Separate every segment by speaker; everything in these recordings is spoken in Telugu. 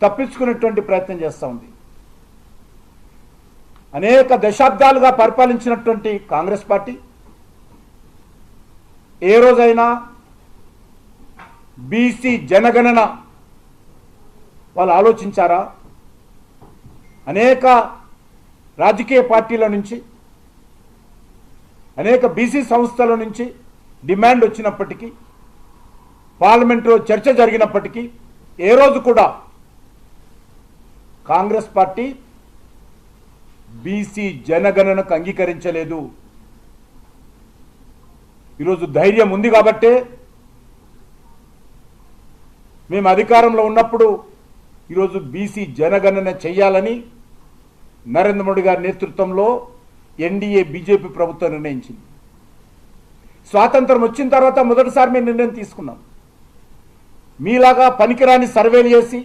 Speaker 1: తప్పించుకునేటువంటి ప్రయత్నం చేస్తూ ఉంది. అనేక దశాబ్దాలుగా పరిపాలించినటువంటి కాంగ్రెస్ పార్టీ ఏ రోజైనా బీసీ జనగణన వాళ్ళు ఆలోచించారా? అనేక రాజకీయ పార్టీల నుంచి, అనేక బీసీ సంస్థల నుంచి డిమాండ్ వచ్చినప్పటికీ, పార్లమెంటులో చర్చ జరిగినప్పటికీ ఏ రోజు కూడా కాంగ్రెస్ పార్టీ బీసీ జనగణనకు అంగీకరించలేదు. ఈరోజు ధైర్యం ఉంది కాబట్టే మేము అధికారంలో ఉన్నప్పుడు ఈరోజు బీసీ జనగణన చేయాలని నరేంద్ర మోడీ గారి నేతృత్వంలో ఎన్డీఏ బీజేపీ ప్రభుత్వం నిర్ణయించింది. స్వాతంత్రం వచ్చిన తర్వాత మొదటిసారి మేము నిర్ణయం తీసుకున్నాం. మీలాగా పనికిరాని సర్వేలు చేసి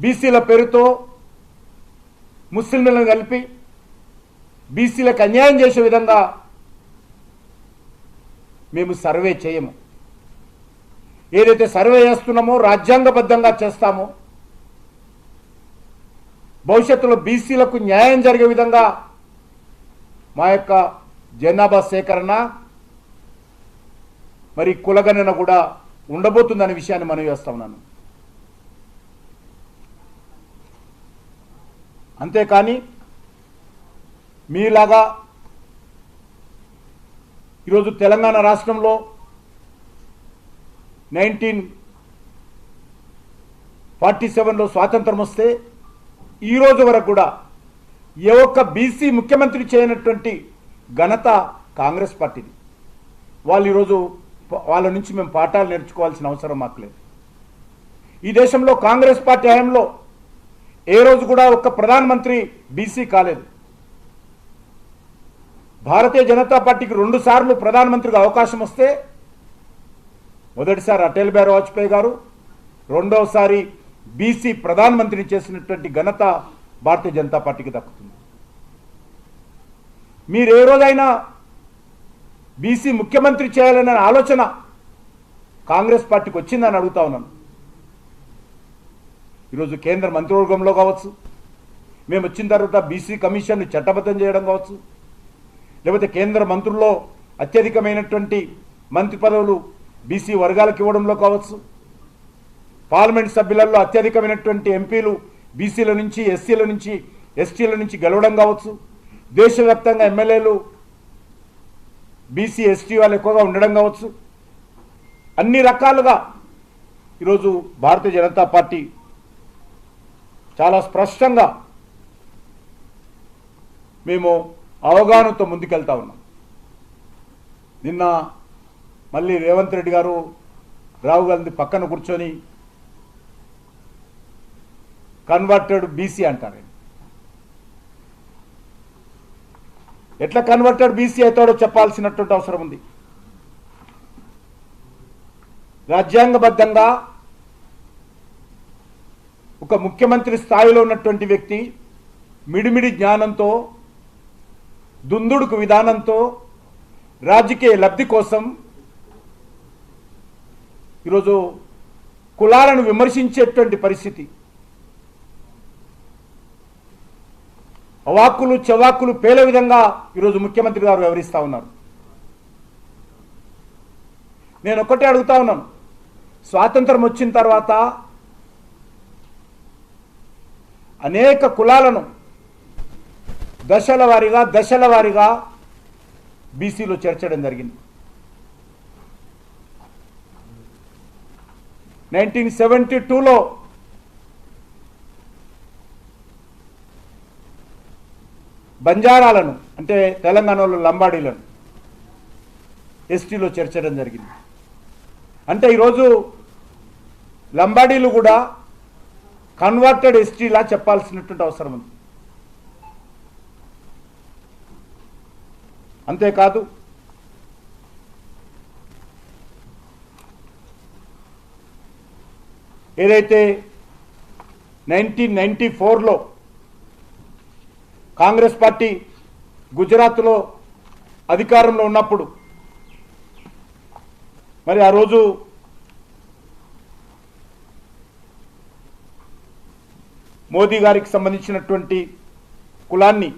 Speaker 1: బీసీల పేరుతో ముస్లింలను కలిపి బీసీలకు అన్యాయం చేసే విధంగా మేము సర్వే చేయము. ఏదైతే సర్వే చేస్తున్నామో రాజ్యాంగబద్ధంగా చేస్తామో, భవిష్యత్తులో బీసీలకు న్యాయం జరిగే విధంగా మా యొక్క జనాభా సేకరణ మరి కులగణన కూడా ఉండబోతుందనే విషయాన్ని మనం చేస్తా ఉన్నాను. అంతేకాని మీలాగా ఈరోజు తెలంగాణ రాష్ట్రంలో 1947లో స్వాతంత్రం వస్తే ఈ రోజు వరకు కూడా ఏ ఒక్క బీసీ ముఖ్యమంత్రి చేయనటువంటి ఘనత కాంగ్రెస్ పార్టీది. వాళ్ళు ఈరోజు వాళ్ళ నుంచి మేము పాఠాలు నేర్చుకోవాల్సిన అవసరం మాకు లేదు. ఈ దేశంలో కాంగ్రెస్ పార్టీ హయాంలో ఏ రోజు కూడా ఒక్క ప్రధానమంత్రి బీసీ కాలేదు. భారతీయ జనతా పార్టీకి 2 సార్లు ప్రధానమంత్రిగా అవకాశం వస్తే మొదటిసారి అటల్ బిహారీ వాజ్పేయి గారు, రెండవసారి బీసీ ప్రధానమంత్రిని చేసినటువంటి ఘనత భారతీయ జనతా పార్టీకి దక్కుతుంది. మీరు ఏ రోజైనా బీసీ ముఖ్యమంత్రి చేయాలనే ఆలోచన కాంగ్రెస్ పార్టీకి వచ్చిందని అడుగుతా ఉన్నాను. ఈరోజు కేంద్ర మంత్రివర్గంలో కావచ్చు, మేము వచ్చిన తర్వాత బీసీ కమిషన్ను చట్టబద్ధం చేయడం కావచ్చు, లేకపోతే కేంద్ర మంత్రుల్లో అత్యధికమైనటువంటి మంత్రి పదవులు బీసీ వర్గాలకు ఇవ్వడంలో కావచ్చు, పార్లమెంట్ సభ్యులలో అత్యధికమైనటువంటి ఎంపీలు బీసీల నుంచి, ఎస్సీల నుంచి, ఎస్టీల నుంచి గెలవడం కావచ్చు, దేశవ్యాప్తంగా ఎమ్మెల్యేలు బీసీ ఎస్టీ వాళ్ళు ఎక్కువగా ఉండడం కావచ్చు, అన్ని రకాలుగా ఈరోజు భారతీయ జనతా పార్టీ చాలా స్పష్టంగా మేము అవగాహనతో ముందుకెళ్తా ఉన్నాం. నిన్న మళ్ళీ రేవంత్ రెడ్డి గారు రాహుల్ గాంధీ పక్కన కూర్చొని కన్వర్టెడ్ బీసీ అంటారు. ఎట్లా కన్వర్టెడ్ బీసీ అవుతాడో చెప్పాల్సినటువంటి అవసరం ఉంది. రాజ్యాంగబద్ధంగా ఒక ముఖ్యమంత్రి స్థాయిలో ఉన్నటువంటి వ్యక్తి మిడిమిడి జ్ఞానంతో, దుందుడుకు విధానంతో రాజకీయ లబ్ధి కోసం ఈరోజు కులాలను విమర్శించేటువంటి పరిస్థితి, అవాక్కులు చవాక్కులు పేలే విధంగా ఈరోజు ముఖ్యమంత్రి గారు వ్యవహరిస్తూ ఉన్నారు. నేను ఒక్కటే అడుగుతా ఉన్నాను, స్వాతంత్రం వచ్చిన తర్వాత అనేక కులాలను దశల వారీగా బీసీలో చేర్చడం జరిగింది. 1972లో బంజారాలను, అంటే తెలంగాణలో లంబాడీలను ఎస్టీలో చేర్చడం జరిగింది. అంటే ఈరోజు లంబాడీలు కూడా కన్వర్టెడ్ ఎస్టీలా చెప్పాల్సినటువంటి అవసరం ఉంది. అంతేకాదు ఏదైతే 1994లో కాంగ్రెస్ పార్టీ గుజరాత్లో అధికారంలో ఉన్నప్పుడు మరి ఆ రోజు మోదీ గారికి సంబంధించినటువంటి కులాన్ని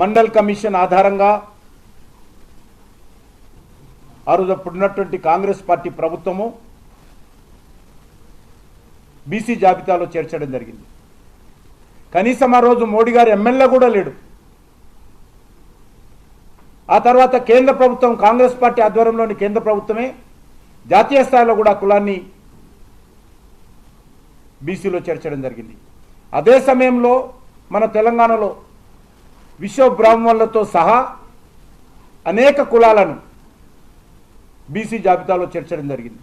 Speaker 1: మండల్ కమిషన్ ఆధారంగా ఆ రోజు అప్పుడున్నటువంటి కాంగ్రెస్ పార్టీ ప్రభుత్వము బీసీ జాబితాలో చేర్చడం జరిగింది. కనీసం ఆ రోజు మోడీ గారు ఎమ్మెల్యే కూడా లేడు. ఆ తర్వాత కేంద్ర ప్రభుత్వం, కాంగ్రెస్ పార్టీ ఆధ్వర్యంలోని కేంద్ర ప్రభుత్వమే జాతీయ స్థాయిలో కూడా కులాన్ని బీసీలో చేర్చడం జరిగింది. అదే సమయంలో మన తెలంగాణలో విశ్వ బ్రాహ్మణులతో సహా అనేక కులాలను బీసీ జాబితాలో చేర్చడం జరిగింది.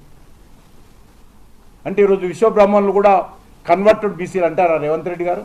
Speaker 1: అంటే ఈరోజు విశ్వ బ్రాహ్మణులు కూడా కన్వర్టెడ్ బీసీలు అంటారా రేవంత్ రెడ్డి గారు?